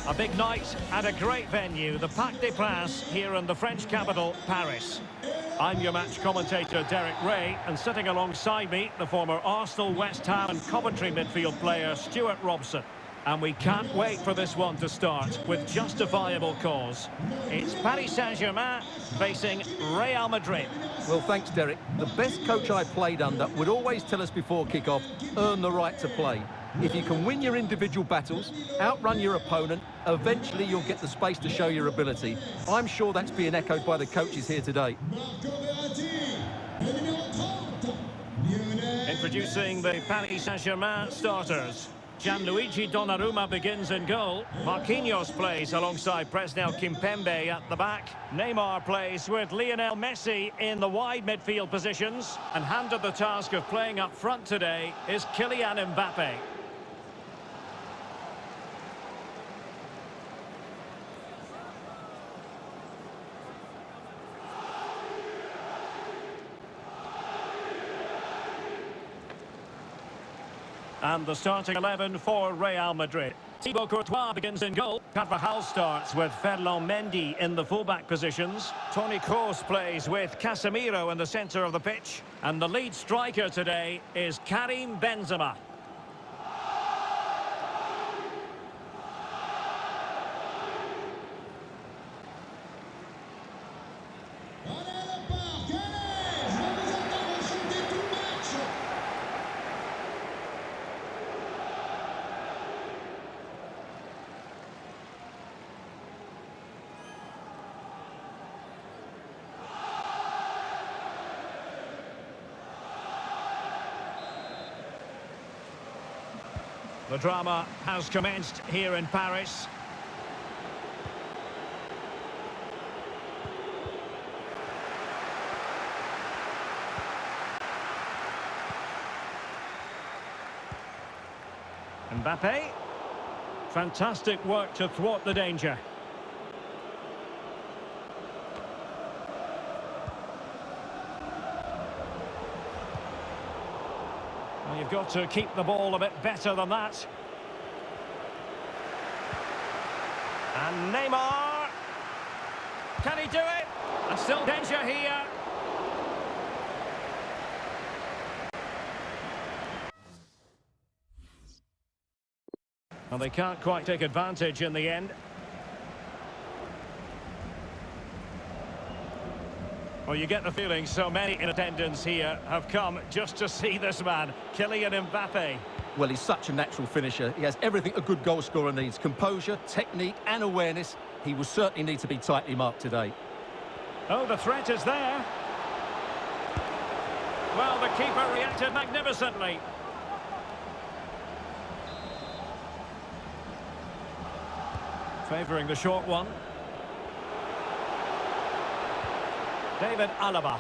A big night at a great venue, the Parc des Princes here in the French capital, Paris. I'm your match commentator, Derek Ray, and sitting alongside me, the former Arsenal, West Ham and Coventry midfield player, Stuart Robson. And we can't wait for this one to start, with justifiable cause. It's Paris Saint-Germain facing Real Madrid. Well, thanks, Derek. The best coach I played under would always tell us before kick-off, earn the right to play. If you can win your individual battles, outrun your opponent, eventually you'll get the space to show your ability. I'm sure that's being echoed by the coaches here today. Introducing the Paris Saint-Germain starters. Gianluigi Donnarumma begins in goal. Marquinhos plays alongside Presnel Kimpembe at the back. Neymar plays with Lionel Messi in the wide midfield positions. And handed the task of playing up front today is Kylian Mbappe. And the starting 11 for Real Madrid. Thibaut Courtois begins in goal. Carvajal starts with Ferland Mendy in the fullback positions. Toni Kroos plays with Casemiro in the centre of the pitch. And the lead striker today is Karim Benzema. The drama has commenced here in Paris. Mbappe. Fantastic work to thwart the danger. You've got to keep the ball a bit better than that. And Neymar. Can he do it? And still danger here. Well, they can't quite take advantage in the end. Well, you get the feeling so many in attendance here have come just to see this man, Kylian Mbappe. Well, he's such a natural finisher. He has everything a good goal scorer needs. Composure, technique and awareness. He will certainly need to be tightly marked today. Oh, the threat is there. Well, the keeper reacted magnificently. Favouring the short one. David Alaba.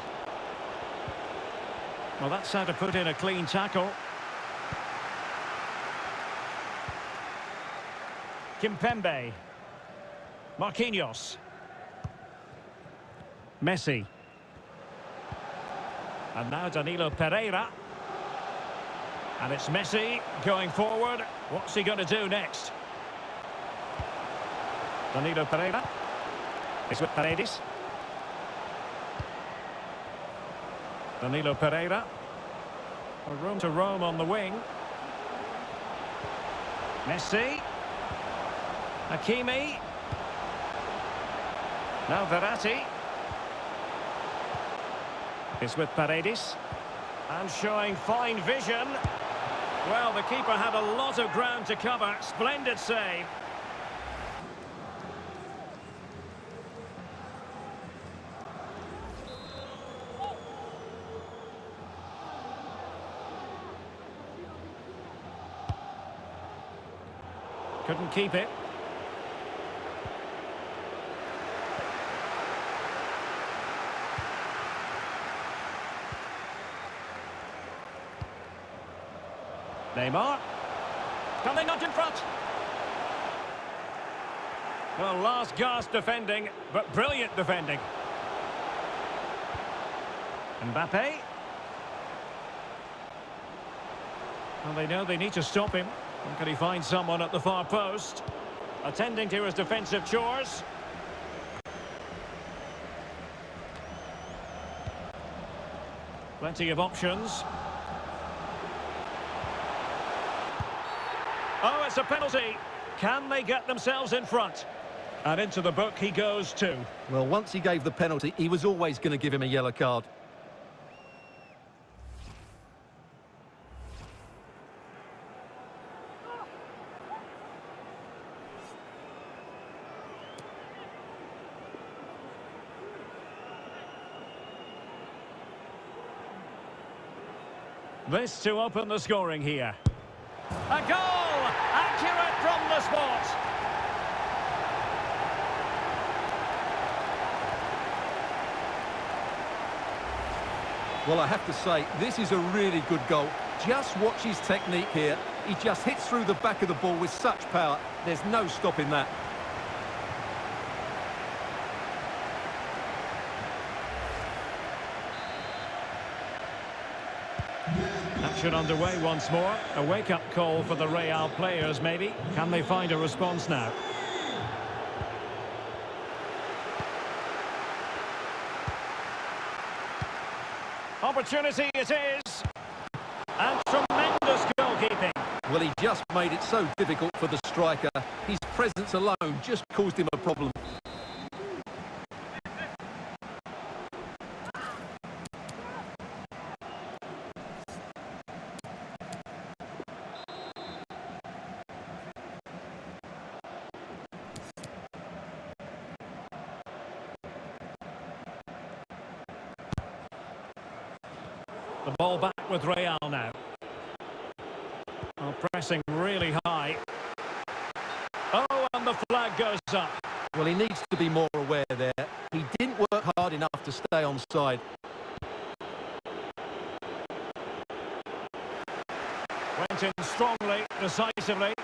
Well, that's how to put in a clean tackle. Kimpembe. Marquinhos. Messi. And now Danilo Pereira. And it's Messi going forward. What's he going to do next? Danilo Pereira. It's with Paredes. Danilo Pereira. A room to roam on the wing. Messi. Hakimi. Now Verratti. It's with Paredes. And showing fine vision. Well, the keeper had a lot of ground to cover. Splendid save. Couldn't keep it. Neymar. Coming up in front. Well, last gasp defending, but brilliant defending. Mbappe. Well, they know they need to stop him. Can he find someone at the far post? Attending to his defensive chores. Plenty of options. Oh, it's a penalty. Can they get themselves in front? And into the book he goes too. Well, once he gave the penalty, he was always going to give him a yellow card. This to open the scoring here. A goal! Accurate from the spot. Well, I have to say, this is a really good goal. Just watch his technique here. He just hits through the back of the ball with such power. There's no stopping that. Action underway once more. A wake-up call for the Real players, maybe. Can they find a response now? Opportunity it is. And tremendous goalkeeping. Well, he just made it so difficult for the striker. His presence alone just caused him a problem. The ball back with Real now. Oh, pressing really high. Oh, and the flag goes up. Well, he needs to be more aware there. He didn't work hard enough to stay onside. Went in strongly, decisively.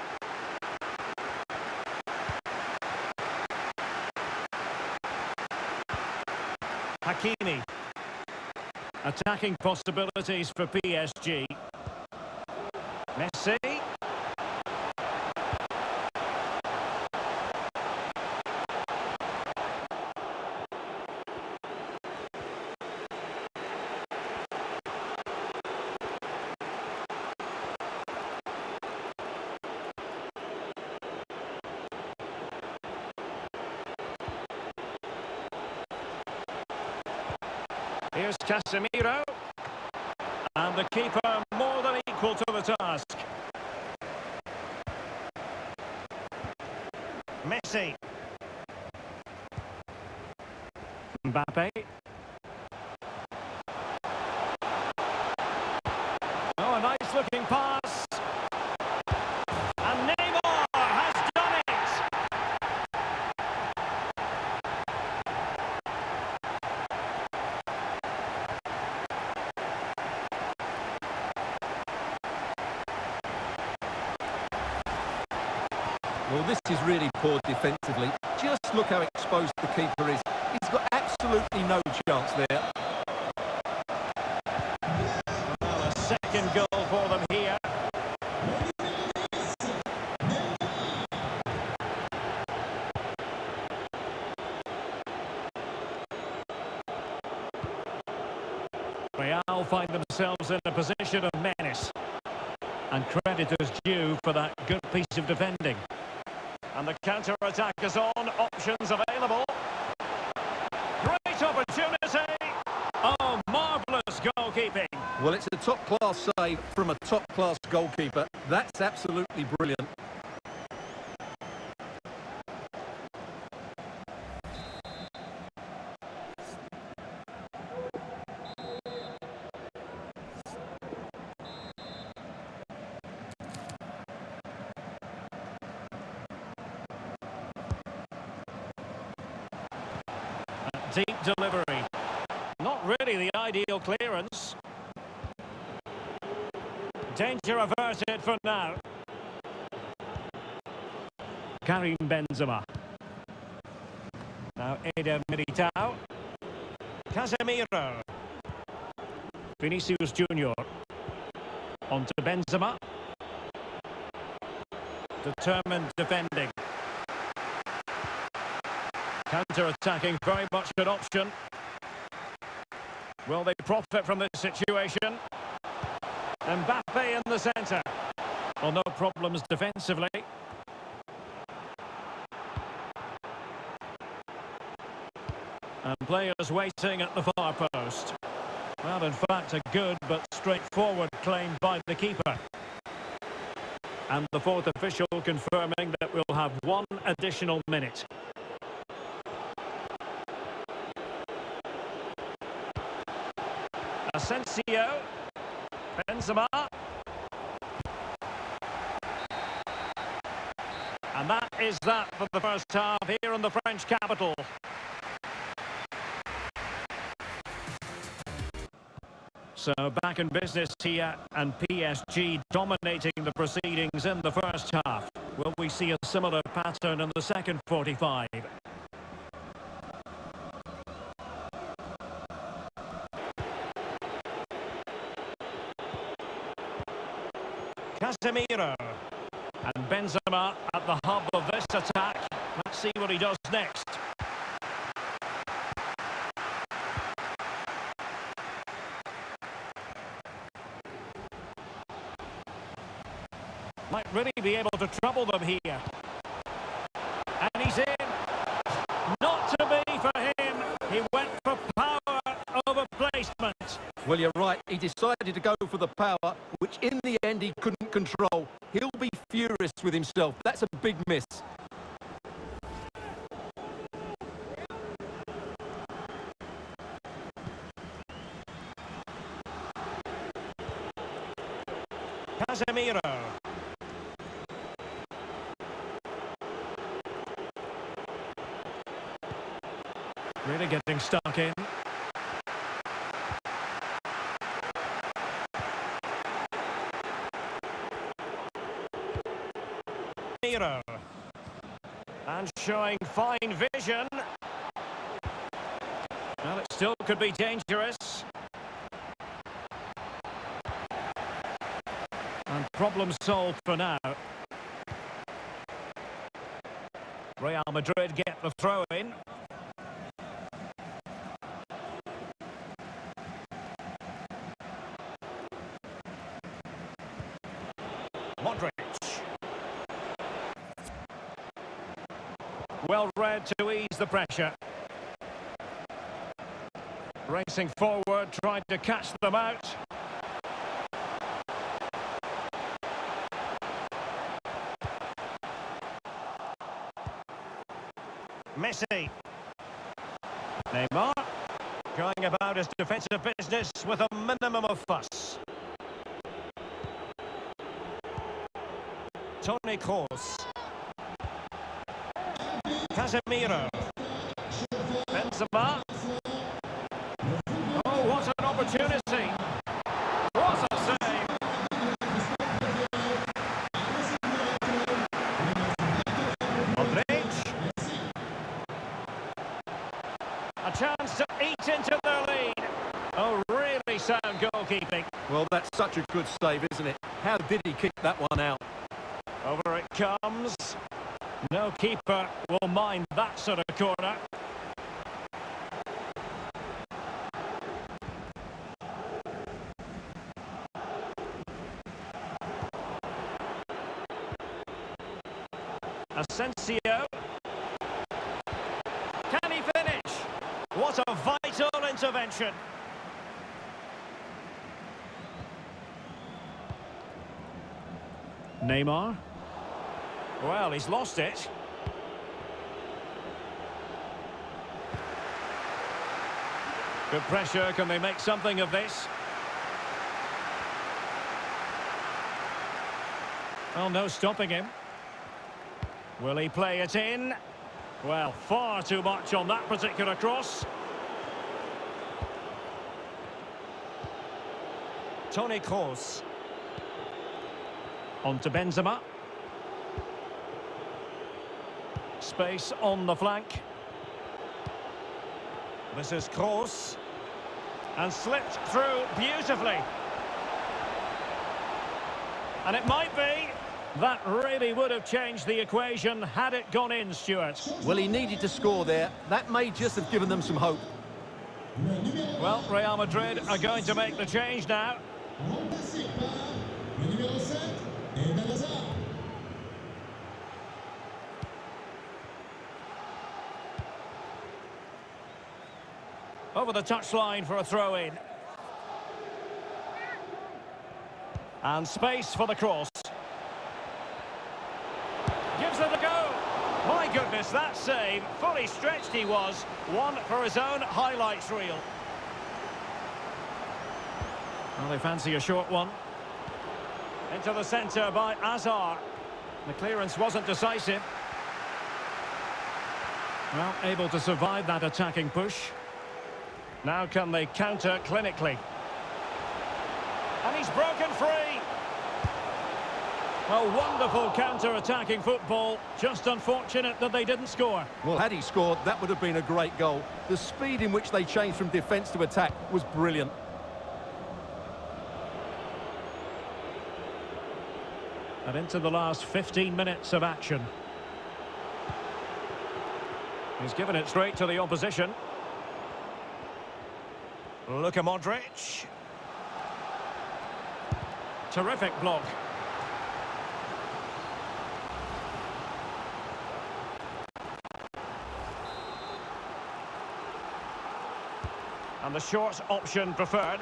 Hakimi. Attacking possibilities for PSG. Messi. Here's Casemiro. And the keeper more than equal to the task. Messi. Mbappe. Oh, a nice looking pass. And Neymar has done it. Well, this is really poor defensively. Just look how exposed the keeper is. He's got absolutely no chance there. Well, a second goal for them here. Real find themselves in a position of menace. And credit is due for that good piece of defending. And the counter-attack is on, options available. Great opportunity! Oh, marvellous goalkeeping. Well, it's a top-class save from a top-class goalkeeper. That's absolutely brilliant. Deep delivery. Not really the ideal clearance. Danger averted for now. Karim Benzema. Now Eder Militao. Casemiro. Vinicius Junior. On to Benzema. Determined defending. Counter-attacking, very much an option. Will they profit from this situation? Mbappe in the centre. Well, no problems defensively. And players waiting at the far post. Well, in fact, a good but straightforward claim by the keeper. And the fourth official confirming that we'll have one additional minute. Asensio. Benzema. And that is that for the first half here in the French capital. So back in business here, and PSG dominating the proceedings in the first half. Will we see a similar pattern in the second 45? Casemiro. And Benzema at the hub of this attack. Let's see what he does next. Might really be able to trouble them here. And he's in. Not to be for him. He went for power over placement. Well, you're right. He decided to go for the power, which in the end he couldn't control. He'll be furious with himself. That's a big miss. Casemiro. Really getting stuck in. And showing fine vision. Well, it still could be dangerous. And problem solved for now. Real Madrid get the throw in. Modric. Well read to ease the pressure. Racing forward, trying to catch them out. Messi. Neymar. Going about his defensive business with a minimum of fuss. Toni Kroos. Casemiro. Benzema. Oh, what an opportunity. What a save. Modric. A chance to eat into their lead. Oh, really sound goalkeeping. Well, that's such a good save, isn't it? How did he kick that one out? Over it comes. No keeper will mind that sort of corner. Asensio. Can he finish? What a vital intervention. Neymar. Well, he's lost it. Good pressure. Can they make something of this? Well, no stopping him. Will he play it in? Well, far too much on that particular cross. Toni Kroos. On to Benzema. Space on the flank. This is Kroos. And slipped through beautifully. And it might be. That really would have changed the equation had it gone in, Stuart. Well, he needed to score there. That may just have given them some hope. Well, Real Madrid are going to make the change now. Over the touchline for a throw-in. And space for the cross. Gives it a go. My goodness, that save. Fully stretched he was. One for his own highlights reel. Well, they fancy a short one. Into the centre by Azar. The clearance wasn't decisive. Well, able to survive that attacking push. Now can they counter clinically? And he's broken free. A wonderful counter-attacking football. Just unfortunate that they didn't score. Well, had he scored, that would have been a great goal. The speed in which they changed from defence to attack was brilliant. And into the last 15 minutes of action. He's given it straight to the opposition. Luka Modric. Terrific block. And the short option preferred.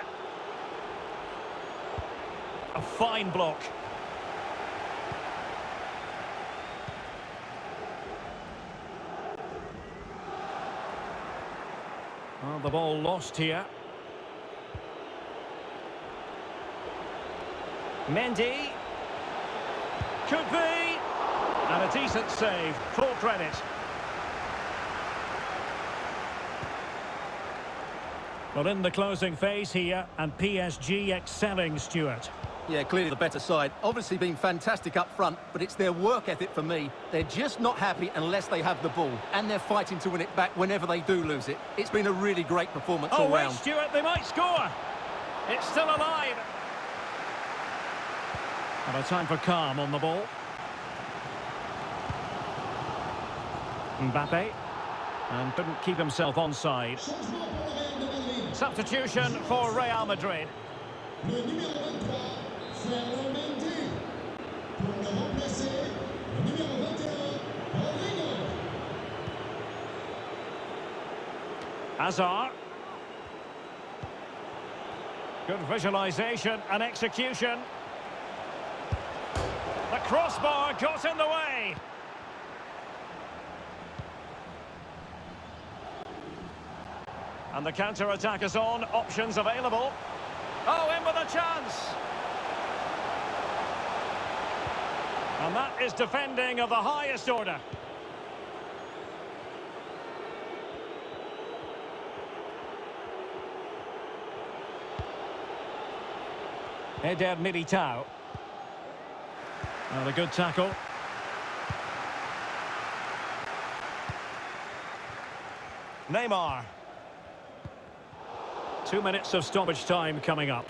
A fine block. Well, the ball lost here. Mendy. Could be. And a decent save. Full credit. Well, in the closing phase here, and PSG excelling, Stuart. Yeah, clearly the better side. Obviously been fantastic up front, but it's their work ethic for me. They're just not happy unless they have the ball, and they're fighting to win it back whenever they do lose it. It's been a really great performance all round. Oh, wait, Stuart, they might score. It's still alive. And a time for calm on the ball. Mbappe. And couldn't keep himself onside. Substitution for Real Madrid. Azar. Good visualization and execution. The crossbar got in the way. And the counter-attack is on. Options available. Oh, in with a chance. And that is defending of the highest order. Eder Militao. And a good tackle. Neymar. 2 minutes of stoppage time coming up.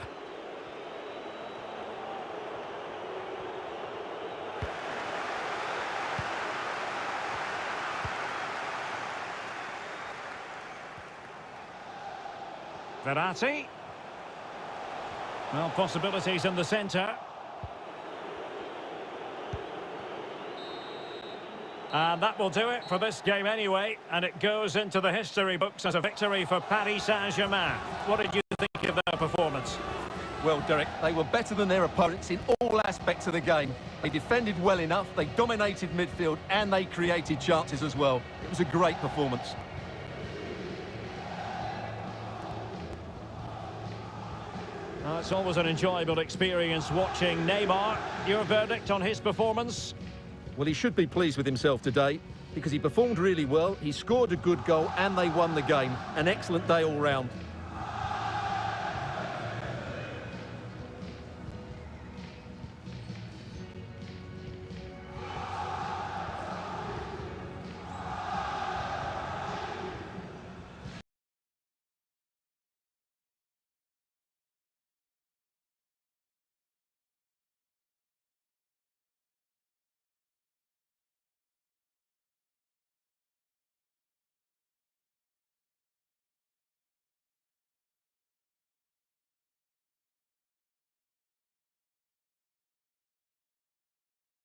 Verratti. Well, possibilities in the centre. And that will do it for this game anyway, and it goes into the history books as a victory for Paris Saint-Germain. What did you think of their performance? Well, Derek, they were better than their opponents in all aspects of the game. They defended well enough, they dominated midfield, and they created chances as well. It was a great performance. It's always an enjoyable experience watching Neymar. Your verdict on his performance? Well, he should be pleased with himself today because he performed really well, he scored a good goal and they won the game. An excellent day all round.